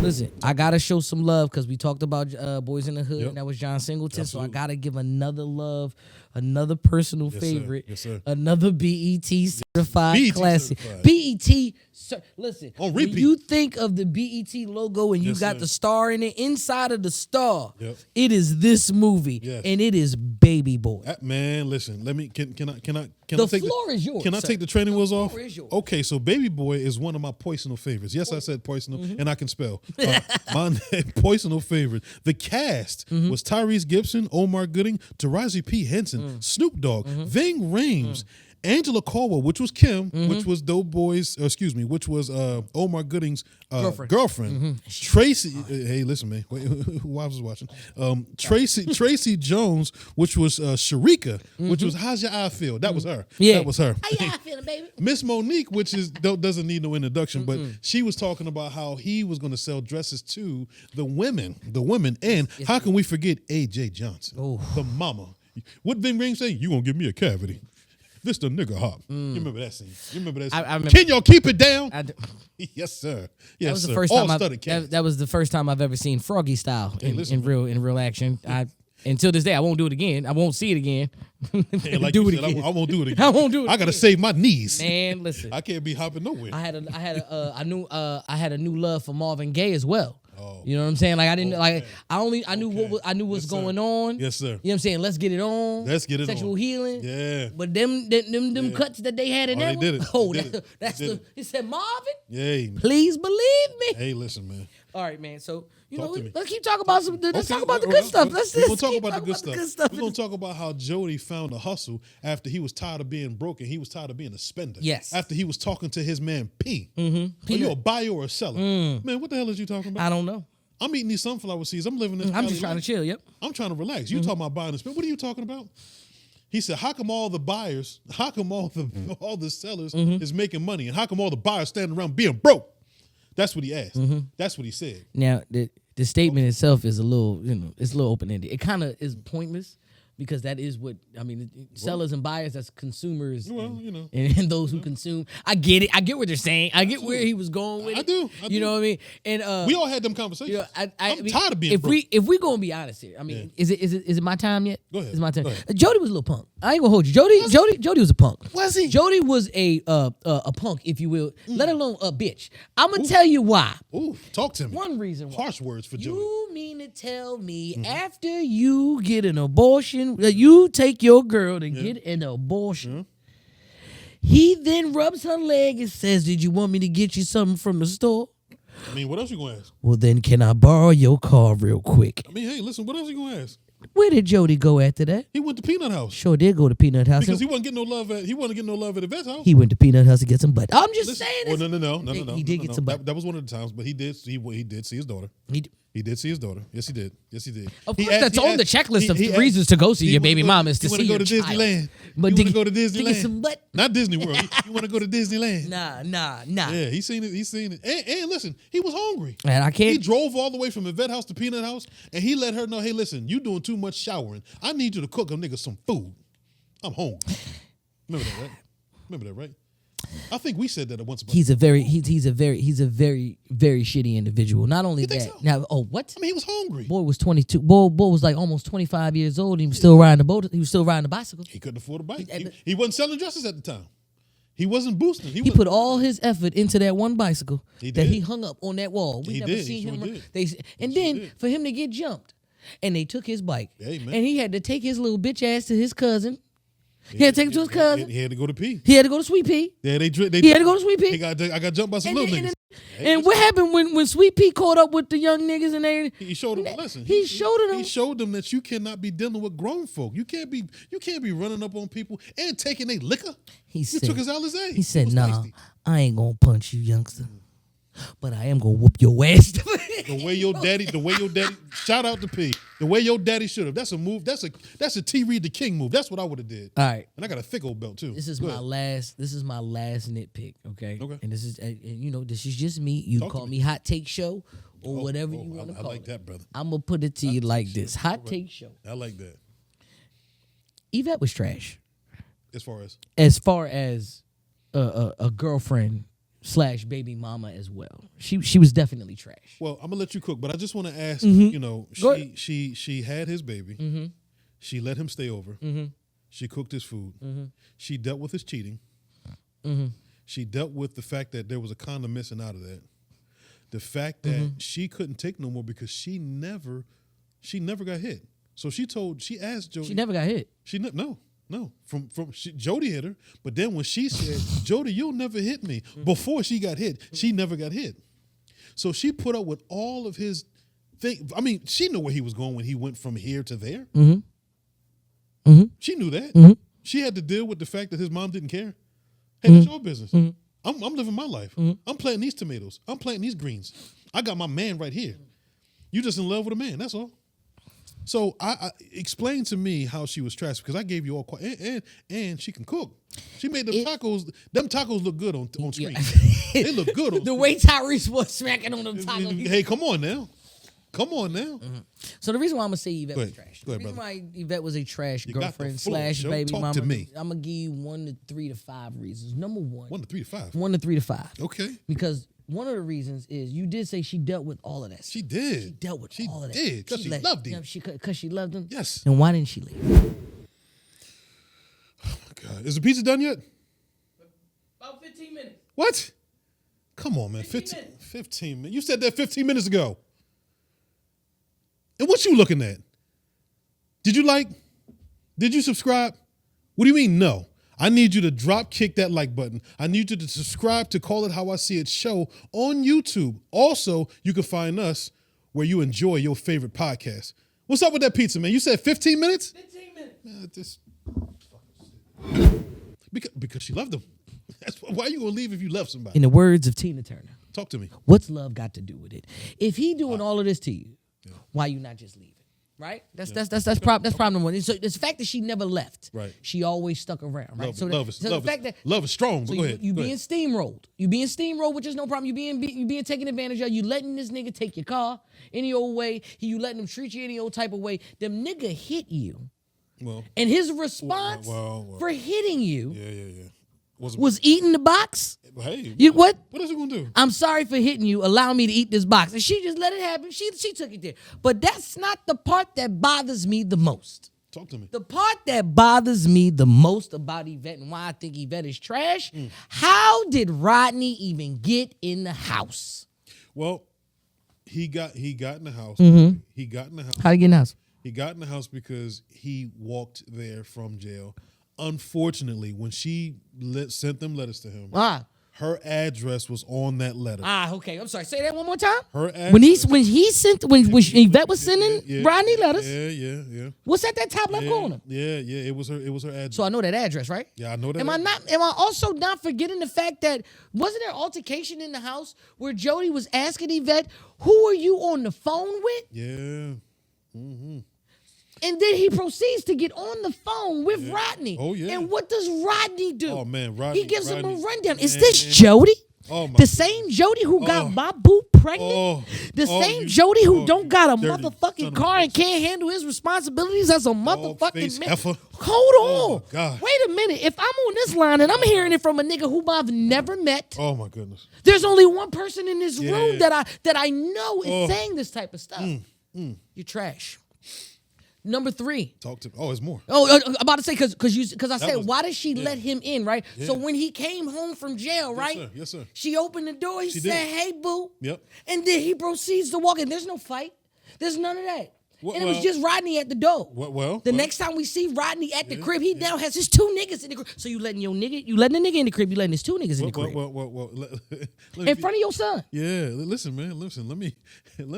Listen, I gotta show some love because we talked about Boys in the Hood, and that was John Singleton. Absolutely. So I gotta give another love, another personal favorite, Yes, sir. another BET certified BET classic. certified. Listen, On when repeat. you think of the BET logo and you Yes, got sir. the star in it, inside of the star, Yep. it is this movie, Yes. and it is Baby Boy. Man, listen. Let me. Can I The take floor is yours, Can I sir. take the training wheels off? floor is yours. Okay, so Baby Boy is one of my personal favorites. Yes, I said personal, and I can spell. My personal favorite. The cast was Tyrese Gibson, Omar Gooding, Taraji P. Henson, Snoop Dogg, Ving Rhames. Angela Caldwell, which was Kim, which was which was Omar Gooding's girlfriend. Tracy, hey, listen, man, wait, who I was watching? Tracy Jones, which was Sharika, which was How's Your Eye Feel? That was her. Yeah. That was her. How y'all feeling, baby? Miss Monique, which doesn't need no introduction, but she was talking about how he was going to sell dresses to the women, and how can we forget AJ Johnson, the mama? What Ving Rhames say? You gonna give me a cavity? This the nigga hop. You remember that scene? I remember. Can y'all keep it down? That Yes, sir. Yes, was the sir. first All time studded cast. that was the first time I've ever seen Froggy style listen, in real action. Until this day, I won't do it again. I won't see it again. Hey, like do you it said, again. I won't do it again. I won't do it I gotta again. save my knees. Man, listen. I can't be hopping nowhere. I had a new love for Marvin Gaye as well. Oh. You know what I'm saying? Like I didn't Okay. I knew what's Yes, sir. going on. Yes, sir. You know what I'm saying? Let's get it on. Let's get it Sexual on. healing. Yeah. But them cuts that they had in Oh, that they did one. it. Oh, They did it. that's They the. did it. He said, Marvin, Yay. please believe me. Hey, listen, man. All right, man. So Talk to me. let's keep talking about some. Let's Okay, talk about the well, good stuff. well, Let's we're gonna just talk keep about the talking good stuff. We're gonna talk about how Jody found a hustle after he was tired of being broken. He was tired of being a spender. Yes. After he was talking to his man P. Mm-hmm. Are you a buyer or a seller? Man, what the hell is you talking about? I don't know. I'm eating these sunflower seeds. I'm living this. I'm Cali just trying life. to chill. Yep. I'm trying to relax. You talking about buying and spend? What are you talking about? He said, "How come all the buyers? How come all the sellers is making money, and how come all the buyers standing around being broke?" That's what he asked. That's what he said. Now the statement itself is a little, it's a little open ended. It kind of is pointless because that is what sellers and buyers, that's consumers. Well, and those who consume. I get it. I get what they're saying. I get where he was going with it. I do. You know what I mean? And We all had them conversations. I'm tired of being if broke. if we gonna be honest here, I mean, is it my time yet? Go ahead. Is it my time? Go ahead. Jody was a little punk. I ain't gonna hold you. Jody was a punk. Was he? Jody was a punk, if you will. Let alone a bitch. I'm gonna tell you why. Ooh, talk to me. One reason why. Harsh words for Jody. You mean to tell me after you get an abortion, you take your girl to get an abortion, he then rubs her leg and says, "Did you want me to get you something from the store?" I mean, what else you gonna ask? Well, then can I borrow your car real quick? I mean, hey, listen, what else you gonna ask? Where did Jody go after that? He went to Peanut House Sure did go to Peanut House. because he wasn't getting no love at the vet house. He went to Peanut House to get some butt. I'm just Listen, saying well, this. no. He did get some butt. That was one of the times, but he did see his daughter. He did see his daughter. Yes, he did. Yes, he did. Of He course, that's on the checklist of reasons to go see your baby mom is to see your child. You want to go to Disneyland? But you want to go to to Disneyland? get some butt. Not Disney World. You want to go to Disneyland? Nah. Yeah, he seen it. And listen, he was hungry. And I He can't. drove all the way from the vet house to Peanut House, and he let her know, hey, listen, you doing too much showering. I need you to cook a nigga some food. I'm hungry. Remember that, right? I think we said that at once. He's a very very shitty individual. Not only that. so? Now, what? I mean, he was hungry. Boy was 22. Boy was like almost 25 years old. He was still riding the boat. He was still riding the bicycle. He couldn't afford a bike. He wasn't selling dresses at the time. He wasn't boosting. He put all his effort into that one bicycle He that did. he hung up on that wall. We He never did. seen He him. sure did. Then for him to get jumped, and they took his bike, Hey, man. and he had to take his little bitch ass to his cousin. He had to take him to his cousin. He had to go to pee. He had to go to Sweet Pea. Yeah, they He had to go to Sweet Pea. I got jumped by some little niggas. And what happened when Sweet Pea caught up with the young niggas and they? He showed them. Listen, He showed them. He showed them that you cannot be dealing with grown folk. You can't be running up on people and taking their liquor. He took his Alizé. He said, was "Nah, nasty. I ain't gonna punch you, youngster, but I am gonna whoop your ass." The way your daddy. Shout out to P. The way your daddy should have. That's a move. That's a T-Reid the King move. That's what I would have did. All right. And I got a thick old belt too. This is Go my ahead. last. This is my last nitpick. Okay. Okay. And this is, this is just me. You Talk to call me. me hot take show or whatever you want to I call like it. that, brother. I'm gonna put it to you like this: hot take show. I like that. Yvette was trash As far as a girlfriend / baby mama as well. She was definitely trash. Well, I'm gonna let you cook, but I just want to ask. Mm-hmm. You know, she had his baby. Mm-hmm. She let him stay over. Mm-hmm. She cooked his food. Mm-hmm. She dealt with his cheating. Mm-hmm. She dealt with the fact that there was a condom missing out of that. The fact that she couldn't take no more because she never got hit. So she asked Jody. She never got hit. No. Jody hit her, but then when she said, "Jody, you'll never hit me," before she got hit, she never got hit. So she put up with all of his thing. I mean, she knew where he was going when he went from here to there. Mm-hmm. Mm-hmm. She knew that. Mm-hmm. She had to deal with the fact that his mom didn't care. Hey, that's your business. Mm-hmm. I'm living my life. I'm planting these tomatoes. I'm planting these greens. I got my man right here. You just in love with a man. That's all. So I explain to me how she was trash because I gave you all and she can cook. She made them tacos. Them tacos look good on screen. Yeah. They look good on the way Tyrese was smacking on them tacos. Hey, come on now. Mm-hmm. So the reason why I'm gonna say Yvette was trash. Go ahead, the reason brother. why Yvette was a trash girlfriend / baby Talk mama. to me. I'm gonna give you 1 to 3 to 5 reasons. Number 1. 1 to 3 to 5. 1 to 3 to 5. Okay. Because one of the reasons is you did say she dealt with all of that. She did. She dealt with all of that. She did because she loved him. Because she loved him. Yes. And why didn't she leave? Oh my God! Is the pizza done yet? About 15 minutes. What? Come on, man. 15 minutes. You said that 15 minutes ago. And what you looking at? Did you like? Did you subscribe? What do you mean no? I need you to drop kick that like button. I need you to subscribe to Call It How I See It show on YouTube. Also, you can find us where you enjoy your favorite podcast. What's up with that pizza, man? You said 15 minutes? 15 minutes. Because she loved him. Why are you going to leave if you love somebody? In the words of Tina Turner. Talk to me. What's love got to do with it? If he doing all of this to you, why you not just leaving? Right? That's problem one. So it's the fact that she never left. Right. She always stuck around. Right. Love is strong. But go ahead. You being steamrolled. You being steamrolled, which is no problem. You being taken advantage of. You letting this nigga take your car any old way. You letting him treat you any old type of way. Them nigga hit you. Well. And his response for hitting you. Yeah. Was eating the box. Hey, what? What is he gonna do? I'm sorry for hitting you. Allow me to eat this box, and she just let it happen. She took it there. But that's not the part that bothers me the most. Talk to me. The part that bothers me the most about Yvette and why I think Yvette is trash. How did Rodney even get in the house? Well, he got in the house. Mm-hmm. He got in the house. How did he get in the house? He got in the house because he walked there from jail. Unfortunately, when she sent them letters to him, her address was on that letter. Okay. I'm sorry. Say that one more time. Her address. When Yvette was sending Rodney letters. Yeah. What's at that top left corner? Yeah. It was her address. So I know that address, right? Yeah, I know that. Am I also not forgetting the fact that wasn't there altercation in the house where Jody was asking Yvette, "Who are you on the phone with?" Yeah. Mm-hmm. And then he proceeds to get on the phone with Rodney. Oh, yeah. And what does Rodney do? Oh, man, Rodney. He gives him a rundown. Man. Is this Jody? Oh, my the same Jody who got my boo pregnant? Jody who don't got a motherfucking car and can't handle his responsibilities as a motherfucking man? Heifer. Hold on. God. Wait a minute. If I'm on this line and I'm hearing it from a nigga who I've never met. Oh, my goodness. There's only one person in this room that I know is saying this type of stuff. You're trash. Number 3. Talk to me. Oh, it's more. Oh, I'm about to say because I said why did she let him in, right? Yeah. So when he came home from jail, right? Yes, sir. She opened the door. He said, "Hey, boo." Yep. And then he proceeds to walk in. There's no fight. There's none of that. And it was just Rodney at the door. The next time we see Rodney at the crib, he now has his 2 niggas in the crib. So you letting the nigga in the crib, you letting his 2 niggas in the crib. In front of your son. Yeah, listen, man. Listen, let me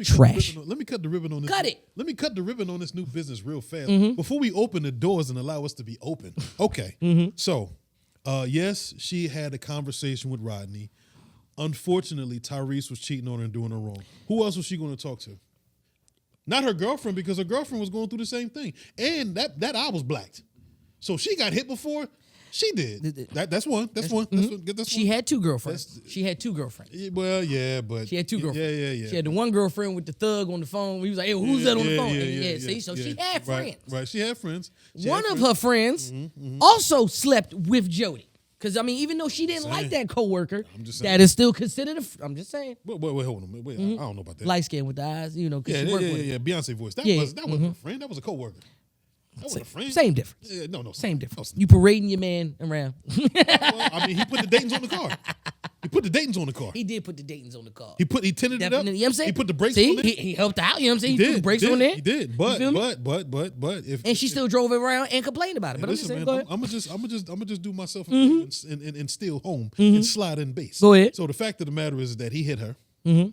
trash. Let me cut the ribbon on this. Cut it. Let me cut the ribbon on this new business real fast before we open the doors and allow us to be open. Okay. So, yes, she had a conversation with Rodney. Unfortunately, Tyrese was cheating on her and doing her wrong. Who else was she going to talk to? Not her girlfriend, because her girlfriend was going through the same thing. And that eye was blacked. So she got hit before she did. That's one. That's one. She had 2 girlfriends. She had 2 girlfriends. Well, yeah, but she had 2 girlfriends. Yeah. She had the one girlfriend with the thug on the phone. He was like, "Hey, who's that on the phone?" So she had friends. Right. She had friends. One of her friends also slept with Jody. Because, I mean, even though she didn't like saying. that coworker, I'm just saying. that is still considered I'm just saying. Wait, hold on. Wait, I don't know about that. Light skin with the eyes, you know, because Yeah, she worked with her. yeah. Beyonce voice. That Yeah, wasn't a friend. That was a coworker. That wasn't a friend. Same difference. Yeah, no. Same difference. You parading your man around. Well, I mean, he put the Daytons on the car. He put the Daytons on the car. He did put the Daytons on the car. He tinted it up. Definitely, you know what I'm saying? He put the brakes See, on it. he helped out, you know what I'm saying? He put the brakes did, on there. He did. But if And she still drove it around and complained about it. But listen, I'm just saying, man, go ahead. I'm gonna just do myself a favor and steal home and slide in base. Go ahead. So the fact of the matter is that he hit her.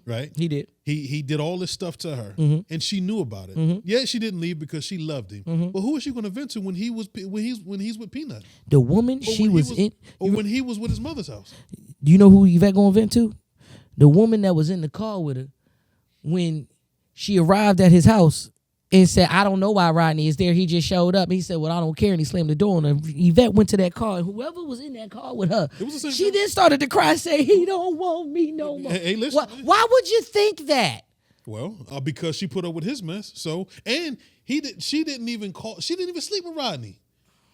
Right? He did. He did all this stuff to her, and she knew about it. Yeah, she didn't leave because she loved him. But who is she going to vent to when he's with Peanut? The woman she was in, or when he was with his mother's house. do you know who Yvette going to vent to? The woman that was in the car with her when she arrived at his house and said, I don't know why Rodney is there. He just showed up. He said, well, I don't care. And he slammed the door on her. Yvette went to that car, and whoever was in that car with her, It was the same she thing. then started to cry, say, he don't want me no more. Hey, listen. Why would you think that? Well, because she put up with his mess. So, and she didn't even sleep with Rodney.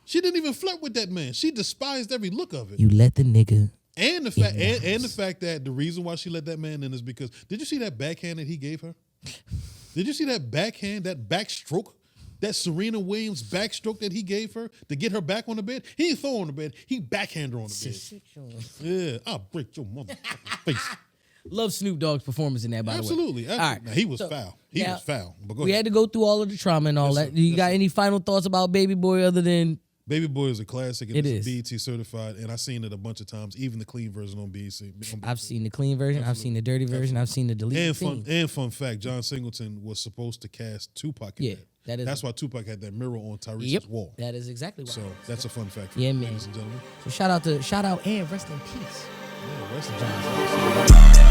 She didn't even flirt with that man. She despised every look of it. You let the nigga. And the fact that the reason why she let that man in is because, did you see that backhand that he gave her? Did you see that backhand, that backstroke, that Serena Williams backstroke that he gave her to get her back on the bed? He didn't throw her on the bed. He backhanded her on the bed. Yeah, I'll break your motherfucking face. Love Snoop Dogg's performance in that, by the way. Absolutely. All right. Now, he was foul. He now, was foul. But go We ahead. had to go through all of the trauma and all Yes, that. sir. Do you Yes, got sir. any final thoughts about Baby Boy other than Baby Boy is a classic. And It it's is. BET certified, and I've seen it a bunch of times, even the clean version on BET. I've seen the clean version, I've seen the dirty version, I've seen the deleted And fun fact, John Singleton was supposed to cast Tupac in Yeah, that. that is- That's why Tupac had that mirror on Tyrese's Yep, wall. that is exactly why. So that's a fun fact. Yeah, man. Ladies and gentlemen. So shout out and rest in peace. Yeah, rest in peace.